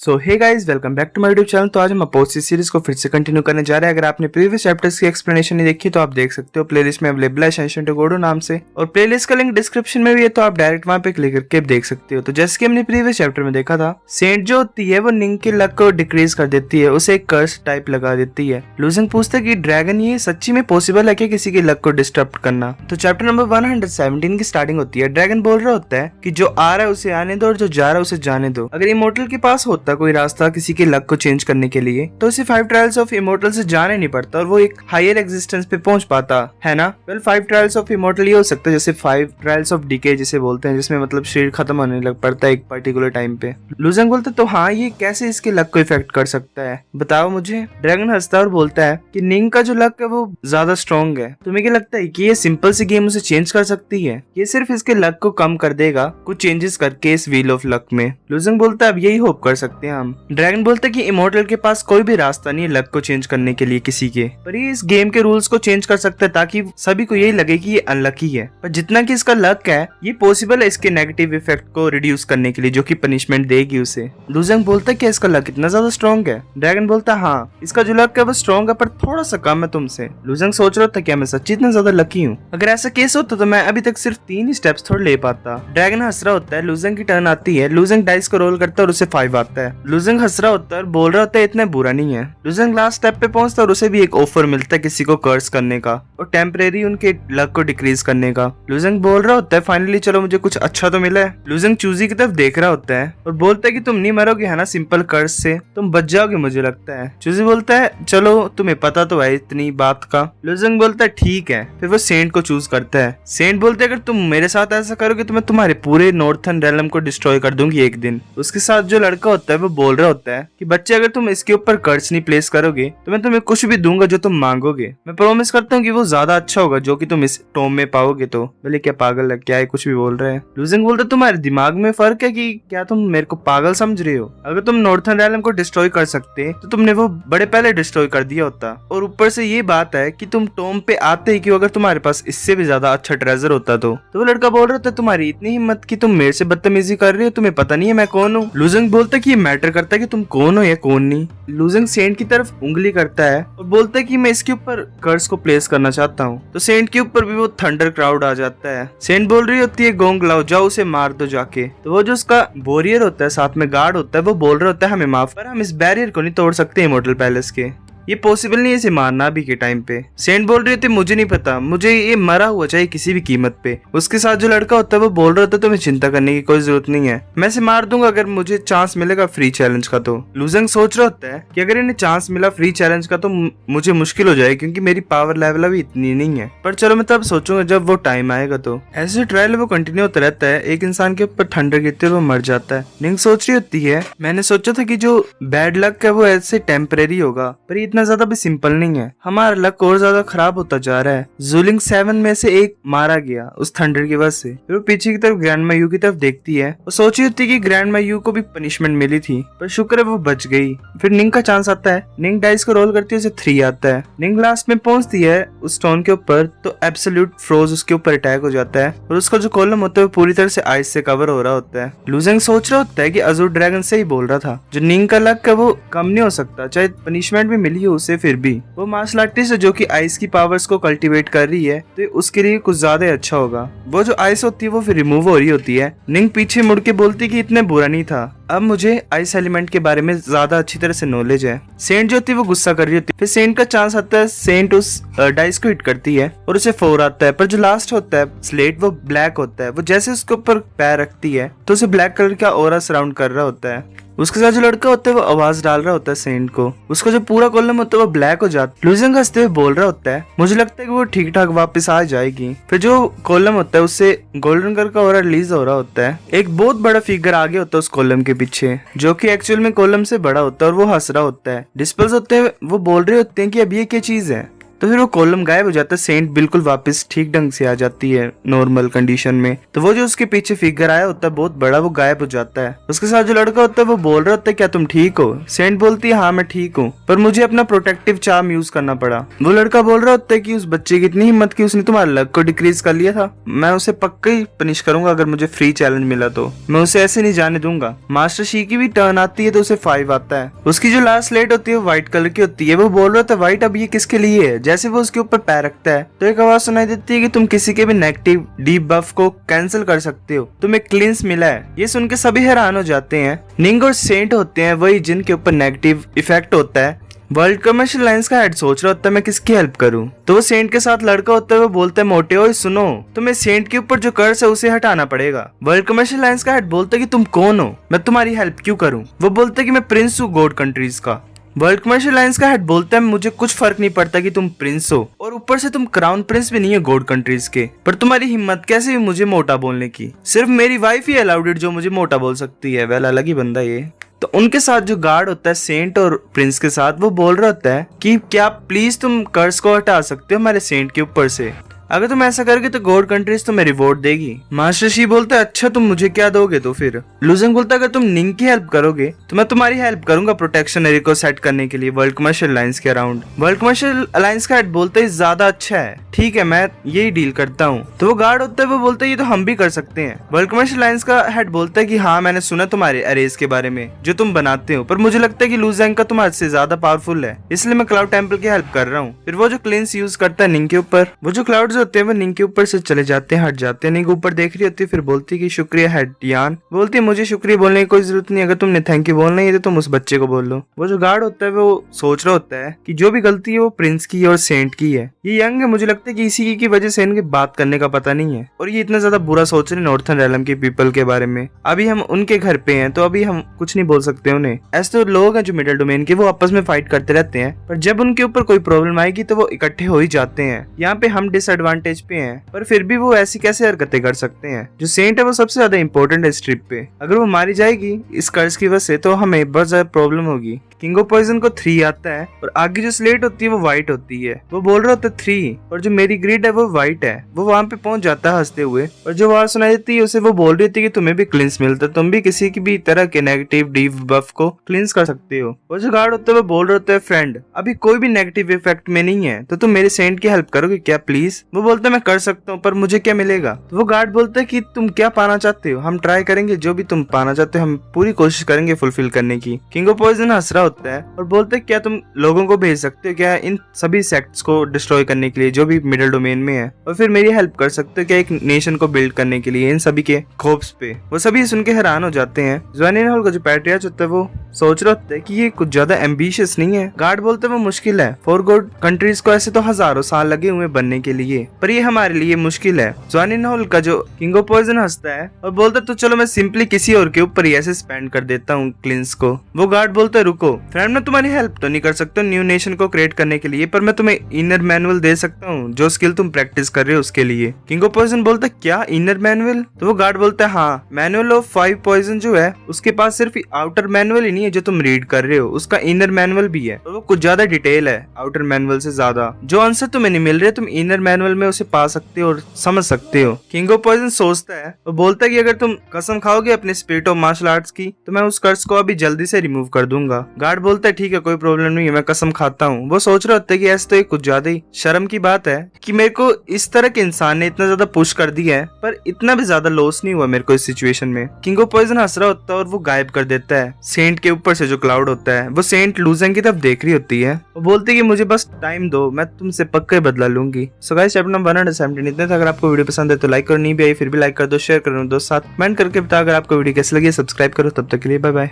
So hey guys, welcome back to my YouTube channel. तो आज हम अपोज सीरीज को फिर से कंटिन्यू करने जा रहे हैं। अगर आपने प्रीवियस चैप्टर्स की एक्सप्लेनेशन नहीं देखी तो आप देख सकते हो, प्लेलिस्ट में अवेलेबल है शेंशन टोगोडो नाम से, और प्लेलिस्ट का लिंक डिस्क्रिप्शन में भी है, तो आप डायरेक्ट वहां पे क्लिक करके देख सकते हो। तो जैसे कि हमने प्रीवियस चैप्टर में देखा था, सेंट जो होती है वो निंग के लक को डिक्रीज कर देती है, उसे एक कर्स टाइप लगा देती है। लूजिंग पूछता है कि ड्रैगन ये सच्ची में पॉसिबल है क्या किसी के लक को डिस्टर्ब करना। तो चैप्टर नंबर 117 की स्टार्टिंग होती है। ड्रैगन बोल रहा होता है कि जो आ रहा है उसे आने दो और जो जा रहा है उसे जाने दो। अगर इमोर्टल के पास होता कोई रास्ता किसी के लक को चेंज करने के लिए तो उसे 5 ट्रायल्स ऑफ इमोर्टल से जाने नहीं पड़ता और वो एक हायर एग्जिस्टेंस पे पहुंच पाता है ना। 5 ट्रायल्स ऑफ इमोर्टल ये हो सकता है, जैसे 5 ट्रायल्स ऑफ डीके जिसे बोलते हैं, जिसमें मतलब शरीर खत्म होने लग पड़ता है एक पर्टिकुलर टाइम पे। लूजिंग बोलता है तो हाँ, ये कैसे इसके लक को इफेक्ट कर सकता है, बताओ मुझे। ड्रैगन हंसता और बोलता है कि निंग का जो लक है वो ज्यादा स्ट्रॉन्ग है। तुम्हें क्या लगता है कि ये सिंपल सी गेम उसे चेंज कर सकती है? ये सिर्फ इसके लक को कम कर देगा कुछ चेंजेस करके इस व्हील ऑफ लक में। लूजिंग बोलता है अब यही होप कर सकते हैं हम। ड्रैगन बोलता है कि इमोर्टल के पास कोई भी रास्ता नहीं है लक को चेंज करने के लिए किसी के, पर ये इस गेम के रूल्स को चेंज कर सकता है ताकि सभी को यही लगे कि ये अनलकी है। पर जितना कि इसका लक है ये पॉसिबल है इसके नेगेटिव इफेक्ट को रिड्यूस करने के लिए, जो कि पनिशमेंट देगी उसे। लूजिंग बोलता है कि इसका लक इतना ज्यादा स्ट्रॉन्ग है। ड्रैगन बोलता है हाँ, इसका जो लक है वो स्ट्रॉन्ग है पर थोड़ा सा कम है तुमसे। लूजिंग सोच रहा था क्या मैं सच्ची इतना ज्यादा लकी हूँ? अगर ऐसा केस होता तो मैं अभी तक सिर्फ 3 ही स्टेप्स थोड़ा ले पाता। ड्रैगन हंस रहा होता है। लूजिंग की टर्न आती है। लूजिंग डाइस को रोल करता है और उसे 5 आता है। लूजिंग हंस रहा होता है और बोल रहा होता है इतना बुरा नहीं है। लूजिंग लास्ट स्टेप पे पहुंचता है और उसे भी एक ऑफर मिलता है किसी को कर्स करने का और टेम्परेरी उनके लक को डिक्रीज करने का। लूजिंग बोल रहा होता है फाइनली चलो मुझे कुछ अच्छा तो मिला है। लूजिंग चूजी की तरफ देख रहा होता है और बोलता है कि तुम नहीं मरोगे है ना, सिंपल कर्स से तुम बच जाओगे मुझे लगता है। चूजी बोलता है चलो तुम्हें पता तो है इतनी बात का। लूजिंग बोलता है ठीक है। फिर वो सेंट को चूज करता है। सेंट बोलते है अगर तुम मेरे साथ ऐसा करोगे तो मैं तुम्हारे पूरे नॉर्थर्न रेलम को डिस्ट्रॉय कर दूंगी एक दिन। उसके साथ जो लड़का होता है वो बोल रहा होता है कि बच्चे अगर तुम इसके ऊपर कर्स नहीं प्लेस करोगे तो मैं तुम्हें कुछ भी दूंगा जो तुम मांगोगे। मैं प्रॉमिस करता हूँ कि वो ज्यादा अच्छा होगा जो कि तुम इस टॉम में पाओगे। तो बोले क्या पागल है क्या है, कुछ भी बोल रहे हैं। लूजिंग बोलते तुम्हारे दिमाग में फर्क है कि क्या तुम मेरे को पागल समझ रहे हो? अगर तुम नॉर्थर्न रेलम को डिस्ट्रॉय कर सकते तो तुमने वो बड़े पहले डिस्ट्रॉय कर दिया होता। और ऊपर से ये बात है कि तुम टॉम पे आते ही क्यों, अगर तुम्हारे पास इससे भी ज्यादा अच्छा ट्रेजर होता तो वो लड़का बोल रहा था तुम्हारी इतनी हिम्मत कि तुम मेरे से बदतमीजी कर रहे हो, तुम्हें पता नहीं है मैं कौन हूँ। लूजिंग बोलता कि ये मैटर करता है कि तुम कौन हो या कौन नहीं। लूजिंग सेंट की तरफ उंगली करता है और बोलता है कि मैं इसके ऊपर कर्स को प्लेस करना चाहता हूँ। तो सेंट के ऊपर भी वो थंडर क्राउड आ जाता है। सेंट बोल रही होती है गोंग लाओ, जाओ उसे मार दो जाके। तो वो जो उसका वॉरियर होता है साथ में गार्ड होता है वो बोल रहा होता है हमें माफ कर, हम इस बैरियर को नहीं तोड़ सकते इमोर्टल पैलेस के, ये पॉसिबल नहीं है इसे मारना अभी के टाइम पे। सेंट बोल रही थी मुझे नहीं पता, मुझे ये मरा हुआ चाहिए किसी भी कीमत पे। उसके साथ जो लड़का होता है वो बोल रहा था तुम्हें चिंता करने की कोई जरूरत नहीं है, मैं इसे मार दूंगा अगर मुझे चांस मिलेगा फ्री चैलेंज का। तो लूजिंग सोच रहा होता है कि अगर इन्हें चांस मिला फ्री चैलेंज का तो मुझे मुश्किल हो जाए क्योंकि मेरी पावर लेवल अभी इतनी नहीं है, पर चलो मैं तब सोचूंगा जब वो टाइम आएगा। तो ऐसे ट्रायल वो कंटिन्यू होता रहता है। एक इंसान के ऊपर थंडर गिरते हुए वो मर जाता है। निंग सोच रही होती है मैंने सोचा था कि जो बैड लक है वो ऐसे टेम्परेरी होगा, पर इतना ज्यादा भी सिंपल नहीं है, हमारा लक और ज्यादा खराब होता जा रहा है। जूलिंग 7 में से एक मारा गया उस थंडर की वजह से। फिर वो पीछे की तरफ ग्रैंड मायू की तरफ देखती है। वो सोची होती कि ग्रैंड मायू को भी पनिशमेंट मिली थी पर शुक्र है वो बच गई। फिर निंग का चांस आता है। निंग डाइस को रोल करती है, उसे 3 आता है। निंग लास्ट में पहुंचती है उस स्टोन के ऊपर तो एब्सोल्यूट फ्रोज उसके ऊपर अटैक हो जाता है और उसका जो कॉलम होता है वो पूरी तरह से आइस से कवर हो रहा होता है। लूजिंग सोच रहा होता है कि अजूर ड्रैगन से ही बोल रहा था, जो निंग का लक है वो कम नहीं हो सकता, चाहे पनिशमेंट भी मिली हो उसे फिर भी। वो मार्शल आर्टिस्ट है जो कि आइस की पावर्स को कल्टीवेट कर रही है तो उसके लिए कुछ ज्यादा अच्छा होगा। वो जो आइस होती है वो फिर रिमूव हो रही होती है। निंग पीछे मुड़ के बोलती कि इतने बुरा नहीं था, अब मुझे आइस एलिमेंट के बारे में ज्यादा अच्छी तरह से नॉलेज है। सेंट जो होती है वो गुस्सा कर रही होती है। फिर सेंट का चांस आता है। सेंट उस डाइस को हिट करती है और उसे 4 आता है, पर जो लास्ट होता है स्लेट वो ब्लैक होता है। वो जैसे उसके ऊपर पैर रखती है तो उसे ब्लैक कलर का ऑरा सराउंड कर रहा होता है। उसके साथ जो लड़का होता है वो आवाज डाल रहा होता है सेंट को, उसका जो पूरा कॉलम होता है वो ब्लैक हो जाता है। लूजिंग हंसते हुए बोल रहा होता है मुझे लगता है कि वो ठीक ठाक वापस आ जाएगी। फिर जो कॉलम होता है उससे गोल्डन कलर का ऑरा रिलीज हो रहा होता है। एक बहुत बड़ा फिगर आगे होता है उस कॉलम के पीछे जो कि एक्चुअल में कॉलम से बड़ा होता है और वो हंस रहा होता है। डिस्पल्स होते हैं वो बोल रहे होते हैं कि अब ये क्या चीज है। तो फिर वो कॉलम गायब हो जाता है, सेंट बिल्कुल वापस ठीक ढंग से आ जाती है नॉर्मल कंडीशन में। तो वो जो उसके पीछे फिगर आया होता है बहुत बड़ा, वो गायब हो जाता है। उसके साथ जो लड़का होता है वो बोल रहा होता है क्या तुम ठीक हो? सेंट बोलती है हाँ मैं ठीक हूँ, पर मुझे अपना प्रोटेक्टिव चार्म यूज करना पड़ा। वो लड़का बोल रहा होता है कि उस बच्चे की इतनी हिम्मत की, उसने तुम्हारे लक को डिक्रीज कर लिया था, मैं उसे पक्का ही पनिश करूंगा अगर मुझे फ्री चैलेंज मिला तो, मैं उसे ऐसे नहीं जाने दूंगा। मास्टर शी की भी टर्न आती है तो उसे 5 आता है। उसकी जो लास्ट स्लेट होती है वो व्हाइट कलर की होती है। वो बोल रहा था व्हाइट अब ये किसके लिए है? जैसे वो उसके ऊपर पैर रखता है तो एक आवाज सुनाई देती है कि तुम किसी के भी नेगेटिव डीप बफ को कैंसिल कर सकते हो, तुम्हें क्लींस मिला है। ये सुन के सभी हैरान हो जाते हैं। निंग और सेंट होते हैं वही जिनके ऊपर नेगेटिव इफेक्ट होता है। वर्ल्ड कमर्शियल लाइंस का हेड सोच रहा होता है मैं किसकी हेल्प करूं, तो वो सेंट के साथ लड़का होता है वो बोलता है मोटे ओए सुनो, तुम्हें सेंट के ऊपर जो कर्ज है उसे हटाना पड़ेगा। वर्ल्ड कमर्शियल लाइंस का हेड बोलता है कि तुम कौन हो, मैं तुम्हारी हेल्प क्यों करूं? वो बोलता है कि मैं प्रिंस हूँ गॉड कंट्रीज का। वर्ल्ड कमर्शियल लाइंस का हेड बोलता है मुझे कुछ फर्क नहीं पड़ता कि तुम प्रिंस हो, और ऊपर से तुम क्राउन प्रिंस भी नहीं हो गॉड कंट्रीज के, पर तुम्हारी हिम्मत कैसे हुई मुझे मोटा बोलने की? सिर्फ मेरी वाइफ ही अलाउड इट जो मुझे मोटा बोल सकती है। वेल अलग ही बंदा ये। तो उनके साथ जो गार्ड होता है सेंट और प्रिंस के साथ, वो बोल रहा होता है कि क्या प्लीज तुम कर्ज को हटा सकते हो हमारे सेंट के ऊपर से, अगर तुम ऐसा करोगे तो गॉड कंट्रीज तुम्हें रिवॉर्ड देगी। मास्टर शी बोलता है अच्छा तुम मुझे क्या दोगे? तो फिर लूजेंग बोलता है अगर तुम निंग की हेल्प करोगे तो मैं तुम्हारी हेल्प करूंगा प्रोटेक्शन एरिया को सेट करने के लिए वर्ल्ड कमर्शियल अलायंस के अराउंड। वर्ल्ड कमर्शियल अलायंस का हेड बोलता है ज्यादा अच्छा है, ठीक है मैं यही डील करता हूँ। तो वो गार्ड होता है वो बोलता है ये तो हम भी कर सकते हैं। वर्ल्ड कमर्शियल अलायंस का हेड बोलता है कि हाँ मैंने सुना तुम्हारे अरेज के बारे में जो तुम बनाते हो, पर मुझे लगता है कि लूजेंग का तुम्हारे से ज्यादा पावरफुल है, इसलिए मैं क्लाउड टेम्पल की हेल्प कर रहा हूँ। फिर वो जो क्लींस यूज करता है निंग के ऊपर, वो जो क्लाउड्स होते हैं वो निंग के ऊपर से चले जाते हैं, हट जाते हैं। निंग ऊपर देख रही होती है, फिर बोलती है कि शुक्रिया हेड यान। बोलती है मुझे शुक्रिया बोलने की कोई जरूरत नहीं, अगर तुमने थैंक यू बोलना है तो तुम उस बच्चे को बोल लो। वो जो गार्ड होता है वो सोच रहा होता है कि जो भी गलती है वो प्रिंस की और सेंट की है। ये यंग है, मुझे लगता है कि इसी की वजह से इनके बात करने का पता नहीं है, और ये इतना ज्यादा बुरा सोच रहे नॉर्थर्न रेलम के पीपल के बारे में। अभी हम उनके घर पे हैं तो अभी हम कुछ नहीं बोल सकते उन्हें। ऐसे तो लोग हैं जो मिडिल डोमेन के, वो आपस में फाइट करते रहते हैं, पर जब उनके ऊपर कोई प्रॉब्लम आएगी तो वो इकट्ठे हो ही जाते हैं। यहाँ पे हम डिसएडवांटेज पे हैं, पर फिर भी वो ऐसी कैसे हरकतें कर सकते हैं। जो सेंट है वो सबसे ज्यादा इंपॉर्टेंट है इस ट्रिप पे, अगर वो मारी जाएगी इस कर्ज की वजह से तो हमें बहुत ज्यादा प्रॉब्लम होगी। किंग ऑफ पॉइजन को 3 आता है, और आगे जो स्लेट होती है वो व्हाइट होती है। वो बोल रहा होता है 3, और जो मेरी ग्रिड है वो व्हाइट है। वो वहां पे पहुंच जाता है हंसते हुए, और जो आवाज सुनाई देती है उसे वो बोल रही थी कि तुम्हें भी क्लिंस मिलता है, तुम भी किसी की भी तरह के नेगेटिव डीप बफ को क्लिंस कर सकते हो। और जो गार्ड होता है वो बोल रहा होता है फ्रेंड अभी कोई भी नेगेटिव इफेक्ट में नहीं है, तो तुम मेरे सेंट की हेल्प करोगे क्या प्लीज? वो बोलता है मैं कर सकता हूँ, पर मुझे क्या मिलेगा? तो वो गार्ड बोलता है कि तुम क्या पाना चाहते हो, हम ट्राई करेंगे जो भी तुम पाना चाहते हो, हम पूरी कोशिश करेंगे फुलफिल करने की। किंग ऑफ पॉइजन हंस रहा होता है और बोलता है क्या तुम लोगों को भेज सकते हो क्या इन सभी सेक्ट्स को डिस्ट्रॉय करने के लिए जो भी मिडिल डोमेन में है, और फिर मेरी हेल्प कर सकते हो क्या एक नेशन को बिल्ड करने के लिए इन सभी के खोप्स पे? वो सभी सुन के हैरान हो जाते हैं। ज़्वानिन हॉल का जो पैट्रियार्च होता है वो सोच रहा होता है कि ये कुछ ज्यादा एम्बिशियस नहीं है। गार्ड बोलते हैं वो मुश्किल है, फॉर गॉड कंट्रीज को ऐसे तो हजारों साल लगे हुए बनने के लिए, पर ये हमारे लिए मुश्किल है। ज़्वानिन हॉल का जो किंग ऑफ पॉइजन हंसता है और बोलता है तो चलो मैं सिंपली किसी और के ऊपर ही ऐसे स्पेंड कर देता हूँ क्लिंस को। वो गार्ड बोलता है रुको फ्रेंड, मैं तुम्हारी हेल्प तो नहीं कर सकता न्यू नेशन को क्रिएट करने के लिए, पर मैं तुम्हें इनर मैनुअल दे सकता हूँ जो स्किल तुम प्रैक्टिस कर रहे हो उसके लिए। किंग ऑफ पॉइजन बोलता है क्या इनर मैनुअल? तो वो गार्ड बोलता है हाँ, मैनुअल ऑफ 5 पॉइजन जो है उसके पास सिर्फ आउटर मैनुअल ही नहीं है जो तुम रीड कर रहे हो, उसका इनर मैनुअल भी है, और वो कुछ ज्यादा डिटेल है आउटर मैनुअल से ज्यादा। जो आंसर तुम्हें नहीं मिल रहे तुम इनर मैनुअल में उसे पा सकते हो और समझ सकते हो। किंग ऑफ पॉइजन सोचता है, वो बोलता है कि अगर तुम कसम खाओगे अपने स्पिरिट ऑफ मार्शल आर्ट्स की तो मैं उस कर्ज को अभी जल्दी से रिमूव कर दूंगा। गार्ड बोलता है ठीक है कोई प्रॉब्लम नहीं है, मैं कसम खाता हूँ। वो सोच रहा होता है कि ऐसे तो ये कुछ ज्यादा ही शर्म की बात है कि मेरे को इस तरह के इंसान ने इतना ज्यादा पुश कर दिया है, पर इतना भी ज्यादा लॉस नहीं हुआ मेरे को इस सिचुएशन में। किंग ऑफ पॉइजन हंस रहा होता है और वो गायब कर देता है सेंट के ऊपर से जो क्लाउड होता है। वो सेंट लूजेंग की तरफ देख रही होती है, वो बोलती है कि मुझे बस टाइम दो, मैं तुमसे पक्का बदला लूंगी। सो गाइस चैप्टर नंबर 117 इतने था। अगर आपको वीडियो पसंद है तो लाइक करो, नहीं भी आई फिर भी लाइक कर दो, शेयर करो दोस्त साथ, कमेंट करके बता अगर आपको वीडियो कैसी लगी, सब्सक्राइब करो। तब तक के लिए बाय बाय।